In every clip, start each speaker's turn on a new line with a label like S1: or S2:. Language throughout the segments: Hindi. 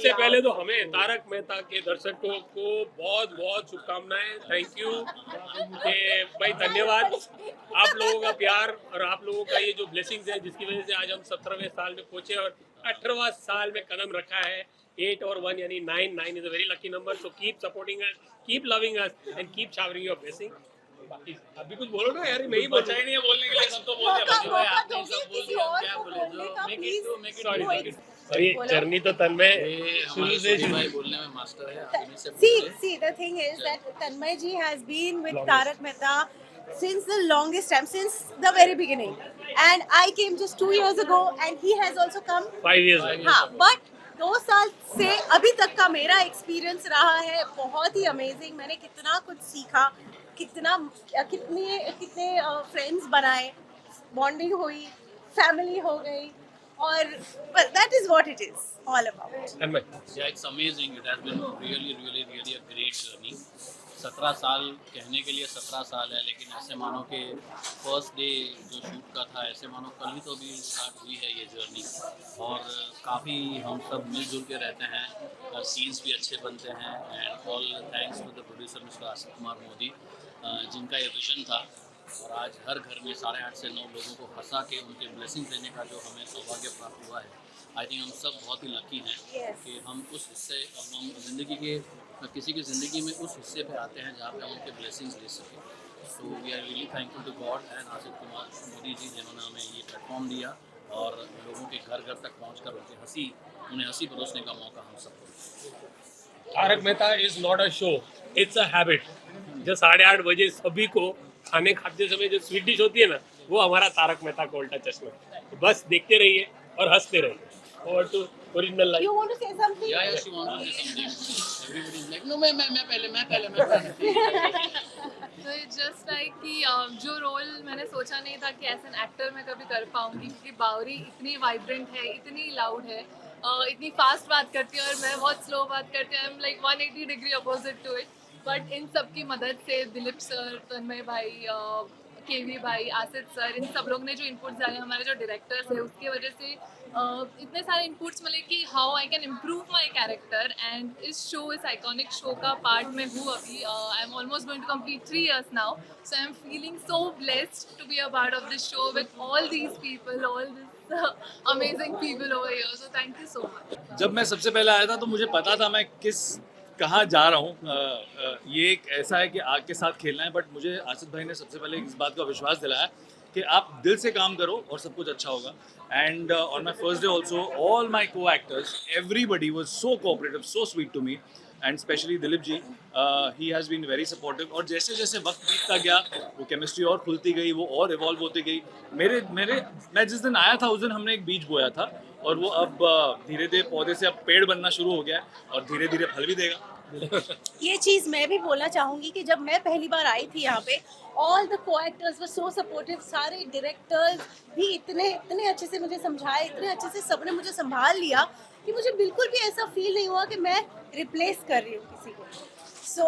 S1: सबसे पहले तो हमें तारक मेहता के दर्शकों को बहुत बहुत शुभकामनाएं, थैंक यू कि भाई धन्यवाद आप लोगों का प्यार और आप लोगों का ये जो ब्लेसिंग्स है जिसकी वजह से आज हम 17वें साल में पहुंचे और 18वां साल में कदम रखा है। 8 और 1 यानी 9 is a very lucky number, so keep supporting us, keep loving us and keep showering your blessing. बाकी अभी कुछ बोलो ना यार, मैं ही बचा ही नहीं है बोलने के लिए, सब तो बोल दिया भाई, आपने सब बोल दिया, क्या बोले जो मेक इट सॉरी। और ये जर्नी तो तन्मय शुरू से
S2: भाई बोलने में मास्टर है, आप इन्हीं से
S3: See, the thing is that Tanmay ji has been with Tarak Mehta since the longest time, since the very beginning. And I came just 2 years ago, and he has also come.
S1: 5 years
S3: हाँ, but 2 साल से अभी तक का मेरा एक्सपीरियंस रहा है बहुत ही अमेजिंग। मैंने कितना कुछ सीखा, कितने फ्रेंड्स बनाए, बॉन्डिंग हुई, फैमिली हो गई, और that is what it is all about.
S1: Tanmay
S2: Yeah, it's amazing. It has been really a great journey. 17 साल कहने के लिए 17 साल है, लेकिन ऐसे मानो कि फर्स्ट डे जो शूट का था, ऐसे मानो कल ही तो भी स्टार्ट हुई है ये जर्नी। और काफ़ी हम सब मिलजुल के रहते हैं, सीन्स भी अच्छे बनते हैं, and all thanks to the producer mister Asif Kumar Modi, जिनका ये विजन था। और आज हर घर में 8.5 से 9 लोगों को हंसा के उनके ब्लेसिंग देने का जो हमें सौभाग्य प्राप्त हुआ है, आई थिंक हम सब बहुत ही लकी हैं कि हम उस हिस्से, हम ज़िंदगी के किसी की ज़िंदगी में उस हिस्से पे आते हैं जहाँ पे हम उनके ब्लेसिंग्स ले सकें। So we are really thankful to God and Asif Kumar Modi ji, जिन्होंने हमें ये प्लेटफॉर्म दिया और लोगों के घर घर तक पहुँच कर उन्हें हंसी परोसने का मौका हम सबको दिया।
S1: Tarak Mehta is not a show, it's a habit. जो 8:30 बजे सभी को खाने खाते समय जो स्वीट डिश होती है ना, वो हमारा तारक मेहता का उल्टा चश्मा। तो बस देखते रहिए और हंसते रहिए। Over to original life.
S3: You want to say something?
S2: Yeah, she wants to say something. Everybody is like, no, मैं पहले।
S4: तो जस्ट लाइक कि जो रोल मैंने सोचा नहीं था कि एज एन एक्टर मैं कभी कर पाऊंगी, क्योंकि बावरी इतनी वाइब्रेंट है, इतनी लाउड है, इतनी फास्ट बात करती है और मैं बहुत स्लो बात करती हूँ। I am like 180 degree opposite to it. But इन सब की मदद से दिलीप सर, तन्मय भाई, केवी भाई, आसिफ सर, इन सब लोग ने जो इनपुट्स डाले, हमारे जो डायरेक्टर्स है, उसकी वजह से इतने सारे इनपुट्स मिले कि how I can improve my character. And इस शो, इस आइकॉनिक शो का पार्ट में हूँ अभी। I am almost going to complete 3 years now, so I am feeling so blessed to be a part of this show with all these people, all this amazing people over here. So thank you so much.
S5: जब मैं सबसे पहले आया था तो मुझे पता था मैं कहाँ जा रहा हूँ। ये एक ऐसा है कि आग के साथ खेलना है, बट मुझे आसिफ भाई ने सबसे पहले इस बात का विश्वास दिलाया कि आप दिल से काम करो और सब कुछ अच्छा होगा। And on my first day also all my co actors, everybody was so cooperative, so sweet to me, and specially Dilip ji, he has been very supportive. और जैसे जैसे वक्त बीतता गया, वो केमिस्ट्री और खुलती गई, वो और इवॉल्व होती गई। मैं जिस दिन आया था उस दिन हमने एक बीज बोया था, और वो अब धीरे धीरे पौधे से अब पेड़ बनना शुरू हो गया है और धीरे धीरे फल भी देगा।
S3: ये चीज़ मैं भी बोलना चाहूँगी कि जब मैं पहली बार आई थी यहाँ पे, ऑल द को एक्टर्स वर सो सपोर्टिव, सारे डायरेक्टर्स भी इतने अच्छे से मुझे समझाए, इतने अच्छे से सबने मुझे संभाल लिया कि मुझे बिल्कुल भी ऐसा फील नहीं हुआ कि मैं रिप्लेस कर रही हूँ किसी को। So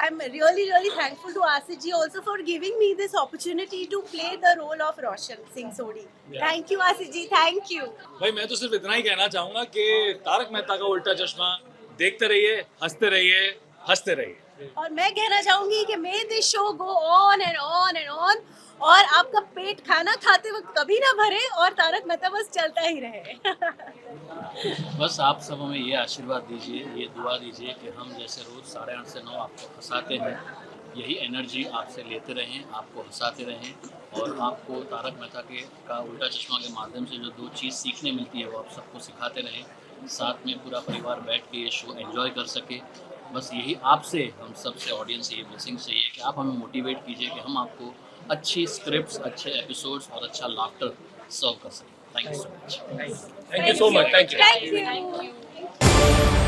S3: I'm really thankful to Asif ji also for giving me this opportunity to play the role of Roshan Singh Sodhi.
S1: Yeah.
S3: Thank you Asif ji, thank you.
S5: भाई मैं तो सिर्फ इतना ही कहना चाहूँगा कि तारक मेहता का उल्टा चश्मा देखते रहिए, हंसते रहिए, हंसते रहिए।
S3: और मैं कहना चाहूँगी कि may this show go on and on and on, और आपका पेट खाना खाते वक्त कभी ना भरे और तारक मेहता बस चलता ही रहे।
S2: बस आप सब हमें ये आशीर्वाद दीजिए, ये दुआ दीजिए कि हम जैसे रोज़ 8:30 से 9 आपको हंसाते हैं, यही एनर्जी आपसे लेते रहें, आपको हंसाते रहें, और आपको तारक मेहता का उल्टा चश्मा के माध्यम से जो 2 चीज़ सीखने मिलती है वो आप सबको सिखाते रहें, साथ में पूरा परिवार बैठ के ये शो एंजॉय कर सके। बस यही आपसे, हम सब से, ऑडियंस से ये ब्लेसिंग चाहिए कि आप हमें मोटिवेट कीजिए कि हम आपको अच्छी स्क्रिप्ट्स, अच्छे एपिसोड्स और अच्छा लाफ्टर सर्व कर सकें। Thank you so much.
S1: Thank you so much. Thank you.
S3: Thank you.